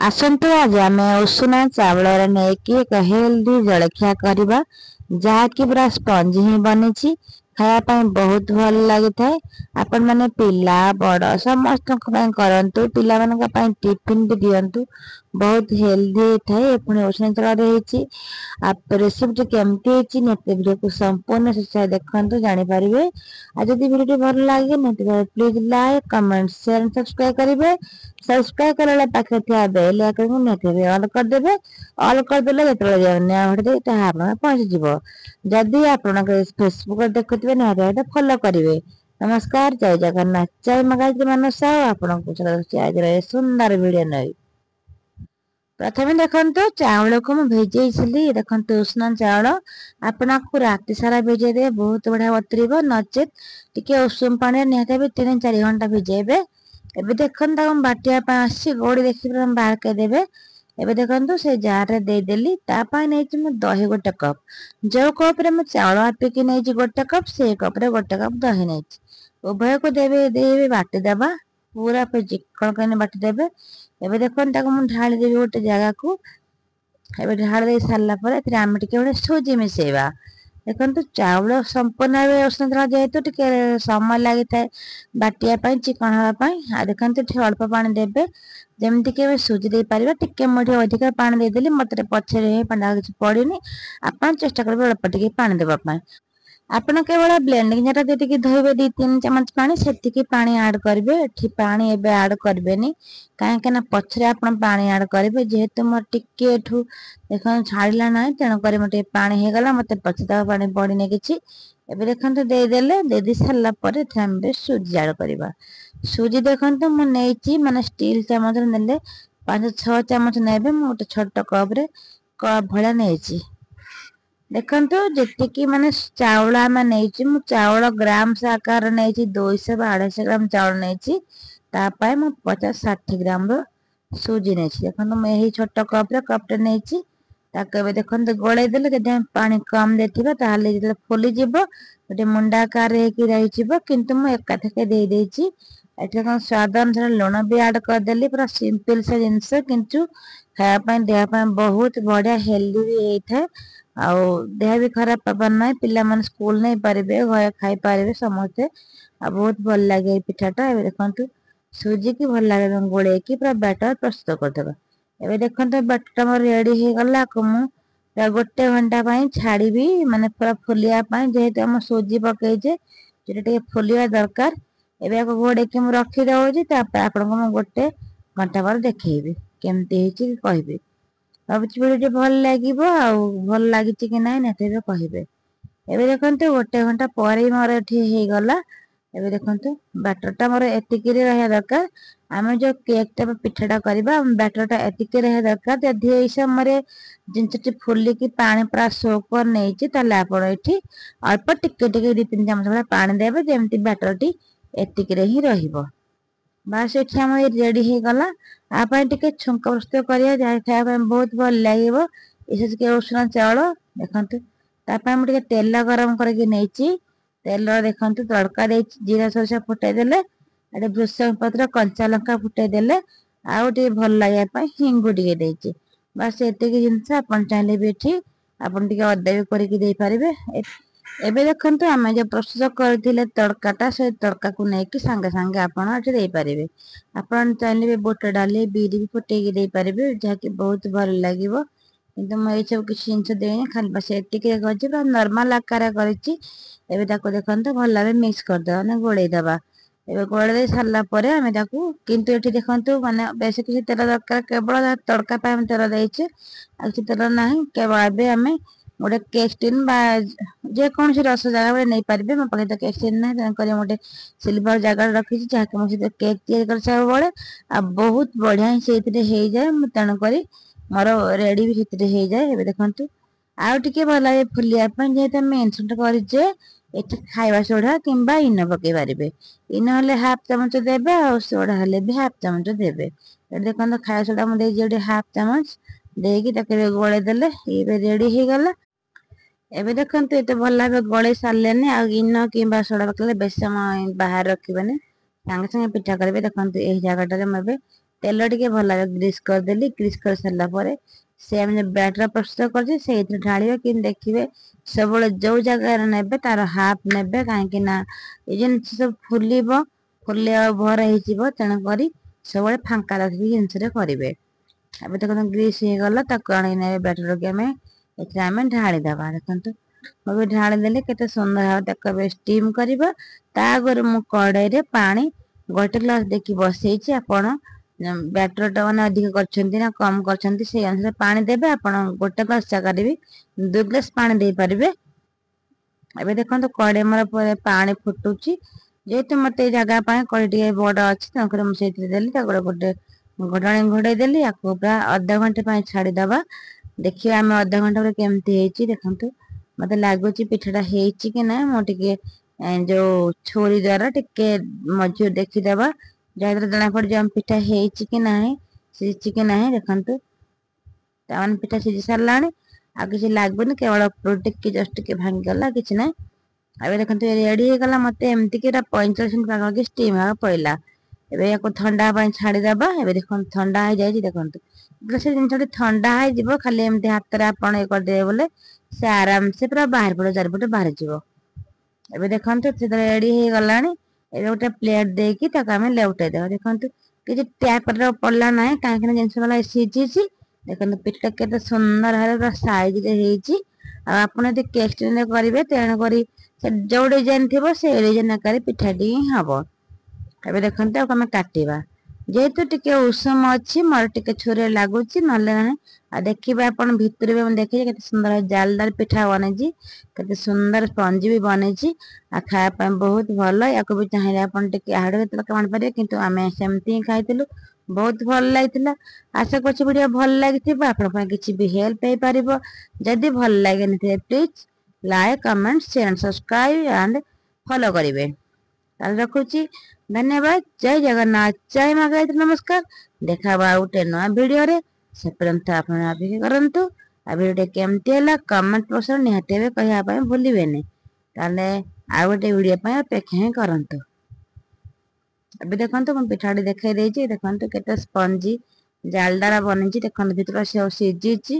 आसंतु आज आम उषुना चावल नेकी एक हेल्दी जलखिया करवा जहाँकि पूरा स्पंज ही बनी खायापी बहुत भल लगी था। आपण मैंने पिला बड़ समस्त करतु पिला टिफिन भी दिंतु बहुत हेल्दी थाए पुणी उषुना चावल रेसिपी केमती वीडियो को संपूर्ण शिक्षा देखते जानीपारे। आज जब वीडियो भल लगे please like comment share subscribe करेंगे। सब्सक्राइब करने पाखे थी बेल आइकन ऑल करदे ऑल करदे जो पहुंचीज। जदि आप फेसबुक देखुए निहत फॉलो करेंगे। नमस्कार जय जगन्नाथ जय मागायत्री मानस आज सुंदर वीडियो नहीं। प्रथम देखो चावल को मुझे भिजई देखो उष्ण चावल आपको राति सारा भिजई दे बहुत बढ़िया बतरब नचेत टी उषुम पानी निहत भी 3-4 घंटा भिजेबे। एबे देखो बाटिया आसी गोड़ी देखिए बाहर करदेवे। एबे देखो से जार रे देदेली नहीं दही गोटे कप जो कप रे चावल आपिकी नहीं गोटे कप से कप रे गोटे कप दही नहीं उभय को देवे देवे बाटी देवा पूरा पे चिकन कर बाटी देवे। एबे देखो ढाली देवी गोटे जगह को एबे ढाल दे सारा पर आम टे सूजी मिसेवा। देखो चावल संपूर्ण उष्ण चावल जेहेतु टे समय लगी था बाटिया चिकन हाँपाई देखते अल्प पानी देवे जमीक सूजी दे पारे टे मुझे अधिक पानी देदेली मत पछे किसी पड़नी आप चेष्टा करेंगे अल्प टे पानी देवाई। आपण केवल ब्लेंडिंग जार जी धोबे 2-3 चमच पानी से पानी आड करेंगे एठी पानी एबे आड करबेनी कहीं पछरे आपण पानी आड करेंगे जेहेतु मोर टिके देख छाड़ा ना तेणुक मोटे पानी हो गला मत पछता पानी पड़ने किसी। एबे देखते देदेले दे सारा पर सूजी आड करवा। सूजी देखते मुझे माने स्टील चामच ने 5-6 चमच ने गोटे छोट कप भाया नहीं। देखो जी माने चावल आम नहीं चावल ग्राम से आकार नहीं 200-250 ग्राम चावल नहीं 50-60 ग्राम सूजी नहीं। देखो मुझे छोट कप्रे नहीं देखो गोल देले जब पानी कम देते फुलीज गोटे मुंडाकार रही किंतु मुझे एकाथके देदेची स्वाद अनुसार लुण भी आड करदेली पूरा सिंपल सा जिनस किंतु खायापी देहपाई बहुत बढ़िया हेल्दी भी होता है आउ देह भी खराब पार ना पिला मन स्कूल नहीं पारे घर खाई पारे समस्ते आ बहुत भल लगे पिठाटा। देखो सूजी की भल लगे गोले की पूरा बैटर प्रस्तुत करदे। एबे देखो बैटर मोर रेडी हो गला मुझे गोटे घंटा छाड़ी माने पूरा फुलिया जेहेतु आम सूजी पकईजे जो फुलिया दरकार। एबे घोड़े की मुझे रखीदे आपको गोटे घंटा पर देखी केमती कहि भाई वीडियो भल लगे भल लगी कि ना कहे। एबे देखो गोटे घंटा पर मोर ये गला। एबे देखो बैटरटा मोर एतिक रहा दरकार आम जो केकटा पिठाटा करवा बैटरटा एतिक रहा दरकार जदि यही समय जिनस फुलिकी पानी पूरा सोकर नहीं ये अल्प टिके 2-3 चमच पानी देवे जमी बैटरटी एतिक ही रहिबो। बास ये आम रेडी हो गला आप टे छुंक प्रस्तुत करा जहाँ खाया बहुत भल लगे विशेष कर उषुना चावल। देखो मुझे तेल गरम करके नहीं तेल देखो तड़का दे जीरा सोरिष फुटाईदेले एटे भृषंग पत्र कंचा लंका फुटाईदेले आउ भल लगे हिंगु टे बास एतिक जिनस आप चाहिए भी ये आप अदा भी करके पारे। एबे देखो आम जो प्रस्तुत करते तड़काटा से तड़का को लेकिन सांगे सांगे आपरे आप चाहिए बुट डाली बीरी भी फुटेकी दे पारे जहाँकि बहुत भल लगे किंतु मुझे सब किसी जिन देनी खाली बस एतिक नर्माल आकार कर देखते भल भाव मिक्स करदे गोड़ेदबा। एबे गोड़े सारा पर आम किंतु ये देखो माने बेस किसी तेल दरकार केवल तड़का तेल देचे किसी तेल ना केवल आम गोटे केक टिन जेको रस जगह नहीं पारे मो पाखे तो केक टिन ना गोटे सिल्वर जगह रखी जहाँकि मुझे केक तैयारी सब बड़े आ बहुत बढ़िया से जाए तेणुक मोर रेडी भी हो जाए। देखो आउ टे भल लगे फुलिया जेहेतु आम इनसुट करे ये खाଇବା सोडा कि इन पकई पारे इन हेल्ले हाफ चामच देवे आ सोडा हेल्ले भी हाफ चामच देवे। देखो खाଇବା सोडा मुझे हाफ चामच देकी गोले देले ये रेडी हो गला। एबे देखो ये भल भाव गले सारे इन कि सोडा पकड़े बेस समय बाहर रखने सांगे सांगे पिठा करेंगे। देखो यही जगह मुझे तेल टिके भल ग्रीस करदेली। ग्रीस कर सारा पर से बैटर प्रस्तुत कर ढाल कि देखिए सब जो जगार ने तार हाफ ने कहीं ये सब फुल फुले भर हो तेणुक सब फांका रखिक जिनस करेंगे। अब देखो ग्रीस हो गला ने बैटर के आम ढालीद देखो मुझे ढाली देली के सुंदर भाव स्टीम करवा। आगर मु कड़े पा गोटे ग्लास देखिए बसई आपण बैटर मैंने अधिक कर कम कर अनुसार पानी देवे। आप गोटे ग्लास जगह भी 2 ग्लास पानी दे पारे। ଏବେ ଦେଖନ୍ତୁ କଡ଼େଇ ମୋର ପାଣି ଫୁଟୁଛି। ଯେହେତୁ ମତେ ଏଇ ଜାଗା ପାଇଁ କଡ଼େଇ ଟିକେ ବଡ଼ ଅଛି ତେଣୁକରି ମୁଁ ସେଇଥିରେ ଦେଲି ତାକୁ ଗୋଟେ ଘୋଡ଼ାଣି ଘୋଡ଼େଇ ଦେଲି। ୟାକୁ ପୁରା ଅଧା ଘଣ୍ଟେ ପାଇଁ ଛାଡ଼ିଦବା। ଦେଖିବା ଆମେ ଅଧା ଘଣ୍ଟା ପରେ କେମିତି ହେଇଛି ଦେଖନ୍ତୁ। ମତେ ଲାଗୁଛି ପିଠାଟା ହେଇଛି କି ନା ମୁଁ ଟିକେ ଯୋଉ ଛୁରୀ ଦ୍ୱାରା ଟିକେ ମଝିରୁ ଦେଖିଦବା ଯାହାଦ୍ୱାରା ଜଣା ପଡ଼ିଯିବ ଆମ ପିଠା ହେଇଛି କି ନାହିଁ ସିଝିଛି କି ନାହିଁ। ଦେଖନ୍ତୁ ତାମାନେ ପିଠା ସିଝି ସାରିଲାଣି ଆଉ କିଛି ଲାଗୁନି କେବଳ ଟିକେ ଜଷ୍ଟ ଟିକେ ଭାଙ୍ଗିଗଲା କିଛି ନାହିଁ। ଏବେ ଦେଖନ୍ତୁ ରେଡି ହେଇଗଲା। ମତେ ଏମିତି କି 45 ମିନିଟ୍ ପାଖାପାଖି ଷ୍ଟିମ୍ ହେବାକୁ ପଡ଼ିଲା। ଏବେ ୟାକୁ ଥଣ୍ଡା ପାଇଁ ଛାଡ଼ିଦବା। ଏବେ ଦେଖନ୍ତୁ ଥଣ୍ଡା ହେଇଯାଇଛି ଦେଖନ୍ତୁ ସେ ଜିନିଷଟି ଥଣ୍ଡା ହେଇଯିବ ଖାଲି ଏମିତି ହାତରେ ଆପଣ ଇଏ କରିଦେବେ ବୋଲେ ସେ ଆରାମସେ ପୁରା ବାହାରି ପଡ଼ିବ ଚାରିପଟେ ବାହାରିଯିବ। ଏବେ ଦେଖନ୍ତୁ ସେ ରେଡି ହେଇଗଲାଣି। ଏବେ ଗୋଟେ ପ୍ଲେଟ ଦେଇକି ତାକୁ ଆମେ ଲେଉଟାଇ ଦେବା। ଦେଖନ୍ତୁ କିଛି ଟ୍ୟାପ କରିବାକୁ ପଡ଼ିଲା ନାହିଁ କାହିଁକି ନା ଜିନିଷ ଗୁଡ଼ା ସିଝିଛି। ଦେଖନ୍ତୁ ପିଠା କେତେ ସୁନ୍ଦର ଭାବରେ ପୁରା ସାଇଜରେ ହେଇଛି। ଆଉ ଆପଣ ଯଦି କେଷ୍ଟିରେ କରିବେ ତେଣୁକରି ସେ ଯୋଉ ଡିଜାଇନ ଥିବ ସେ ଡିଜାଇନ ଆକାରରେ ପିଠାଟି ହିଁ ହବ। ଏବେ ଦେଖନ୍ତୁ ତାକୁ ଆମେ କାଟିବା। ଯେହେତୁ ଟିକେ ଉଷୁମ ଅଛି ମୋର ଟିକେ ଛୁରୀରେ ଲାଗୁଛି ନହେଲେ ନାହିଁ। ଆଉ ଦେଖିବେ ଆପଣ ଭିତରୁ ବି ଦେଖିବେ କେତେ ସୁନ୍ଦର ଜାଲଦାର ପିଠା ବନେଇଛି କେତେ ସୁନ୍ଦର ସ୍ପଞ୍ଜି ବି ବନେଇଛି। ଆଉ ଖାଇବା ପାଇଁ ବହୁତ ଭଲ। ୟାକୁ ବି ଚାହିଁଲେ ଆପଣ ଟିକେ ଆହୁରି କେତେବେଳେ ଆଣିପାରିବେ କିନ୍ତୁ ଆମେ ସେମିତି ହିଁ ଖାଇଥିଲୁ ବହୁତ ଭଲ ଲାଗିଥିଲା। ଆଶା କରୁଛି ଭିଡ଼ିଓ ଭଲ ଲାଗିଥିବ ଆପଣଙ୍କ ପାଇଁ କିଛି ବି ହେଲ୍ପ ହେଇପାରିବ। ଯଦି ଭଲ ଲାଗେନି please like comment share subscribe and follow କରିବେ। ତାହେଲେ ରଖୁଛି ଧନ୍ୟବାଦ। ଜୟ ଜଗନ୍ନାଥ ଜୟ ମା ଗାୟତ୍ରୀ ନମସ୍କାର। ଦେଖା ହବା ଆଉ ଗୋଟେ ନୂଆ ଭିଡ଼ିଓରେ। ସେ ପର୍ଯ୍ୟନ୍ତ ଆପଣ ଅପେକ୍ଷା କରନ୍ତୁ। ଆଉ ଭିଡ଼ିଓଟି କେମିତି ହେଲା କମେଣ୍ଟ ବକ୍ସରେ ନିହାତି ଭାବେ କହିବା ପାଇଁ ଭୁଲିବେନି। ତାହେଲେ ଆଉ ଗୋଟେ ଭିଡ଼ିଓ ପାଇଁ ଅପେକ୍ଷା ହିଁ କରନ୍ତୁ। ଏବେ ଦେଖନ୍ତୁ ମୁଁ ପିଠାଟି ଦେଖେଇ ଦେଇଛି। ଦେଖନ୍ତୁ କେତେ ସ୍ପଞ୍ଜି ଜାଲଦାର ବନେଇଛି। ଦେଖନ୍ତୁ ଭିତର ସେ ସିଝିଛି।